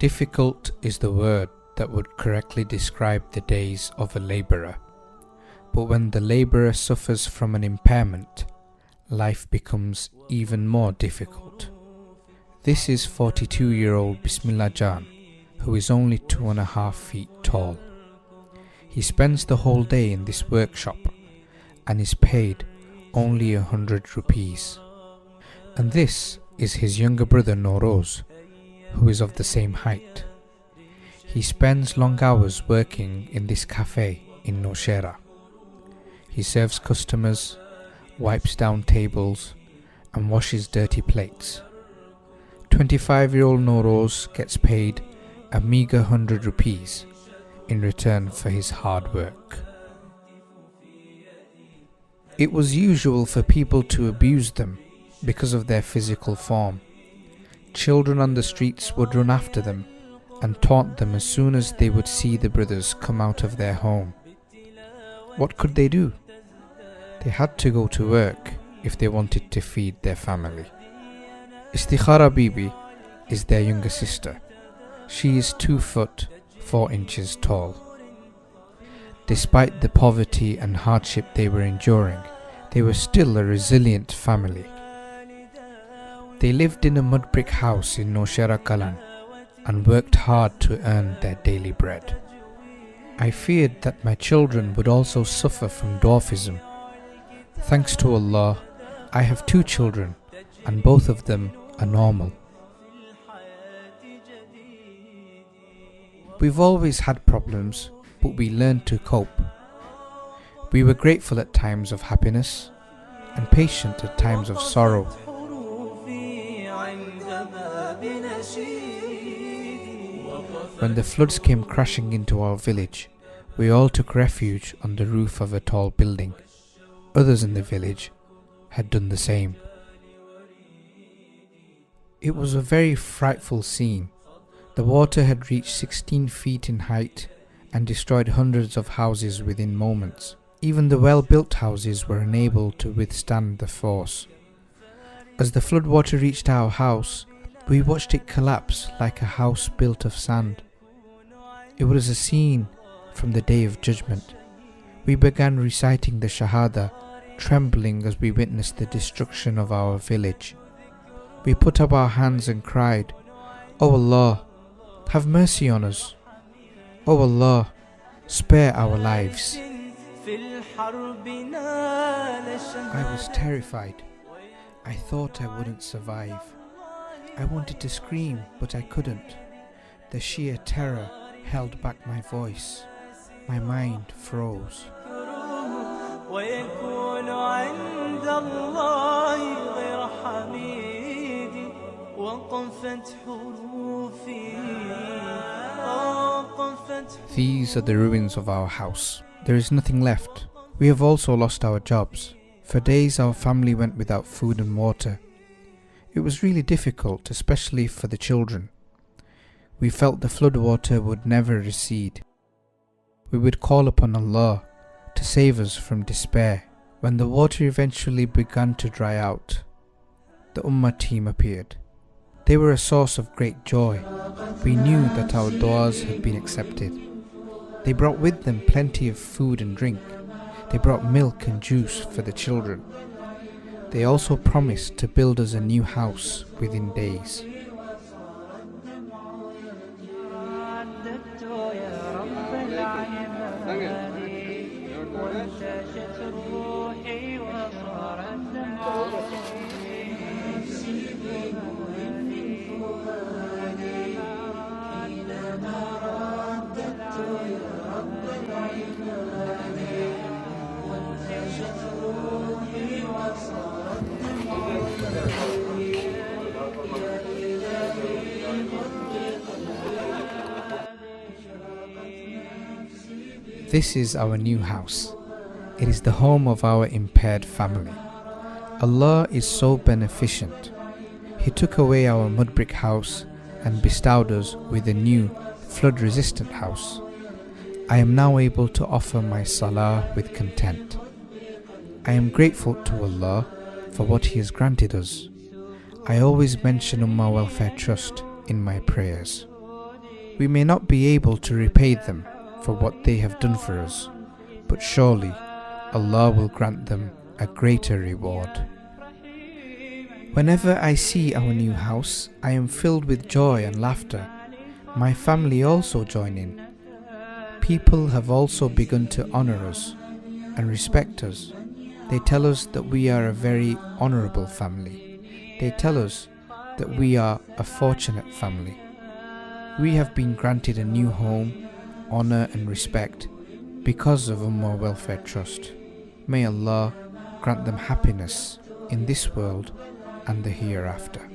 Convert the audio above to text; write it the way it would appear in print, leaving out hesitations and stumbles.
Difficult is the word that would correctly describe the days of a labourer. But when the labourer suffers from an impairment, life becomes even more difficult. This is 42-year-old Bismillah Jan, who is only 2.5 feet tall. He spends the whole day in this workshop and is paid only 100 rupees. And this is his younger brother Noroz, who is of the same height. He spends long hours working in this cafe in Nowshera. He serves customers, wipes down tables, and washes dirty plates. 25-year-old Noroz gets paid a meagre 100 rupees in return for his hard work. It was usual for people to abuse them because of their physical form. Children on the streets would run after them and taunt them as soon as they would see the brothers come out of their home. What could they do? They had to go to work if they wanted to feed their family. Istikhara Bibi is their younger sister. She is 2 foot 4 inches tall. Despite the poverty and hardship they were enduring, they were still a resilient family. They lived in a mud brick house in Nowshera Kalan and worked hard to earn their daily bread. I feared that my children would also suffer from dwarfism. Thanks to Allah, I have 2 children and both of them are normal. We've always had problems, but we learned to cope. We were grateful at times of happiness and patient at times of sorrow. When the floods came crashing into our village, we all took refuge on the roof of a tall building. Others in the village had done the same. It was a very frightful scene. The water had reached 16 feet in height and destroyed hundreds of houses within moments. Even the well-built houses were unable to withstand the force. As the floodwater reached our house, we watched it collapse like a house built of sand. It was a scene from the Day of Judgment. We began reciting the Shahada, trembling as we witnessed the destruction of our village. We put up our hands and cried, "O Allah, have mercy on us. O Allah, spare our lives." I was terrified. I thought I wouldn't survive. I wanted to scream, but I couldn't. The sheer terror held back my voice. My mind froze. These are the ruins of our house. There is nothing left. We have also lost our jobs. For days our family went without food and water. It was really difficult, especially for the children. We felt the floodwater would never recede. We would call upon Allah to save us from despair. When the water eventually began to dry out, the Ummah team appeared. They were a source of great joy. We knew that our du'as had been accepted. They brought with them plenty of food and drink. They brought milk and juice for the children. They also promised to build us a new house within days. This is our new house. It is the home of our impaired family. Allah is so beneficent. He took away our mud brick house and bestowed us with a new flood-resistant house. I am now able to offer my salah with content. I am grateful to Allah for what He has granted us. I always mention Ummah Welfare Trust in my prayers. We may not be able to repay them for what they have done for us, but surely Allah will grant them a greater reward. Whenever I see our new house, I am filled with joy and laughter. My family also join in. People have also begun to honor us and respect us. They tell us that we are a very honorable family. They tell us that we are a fortunate family. We have been granted a new home, honor and respect because of Ummah Welfare Trust. May Allah grant them happiness in this world and the hereafter.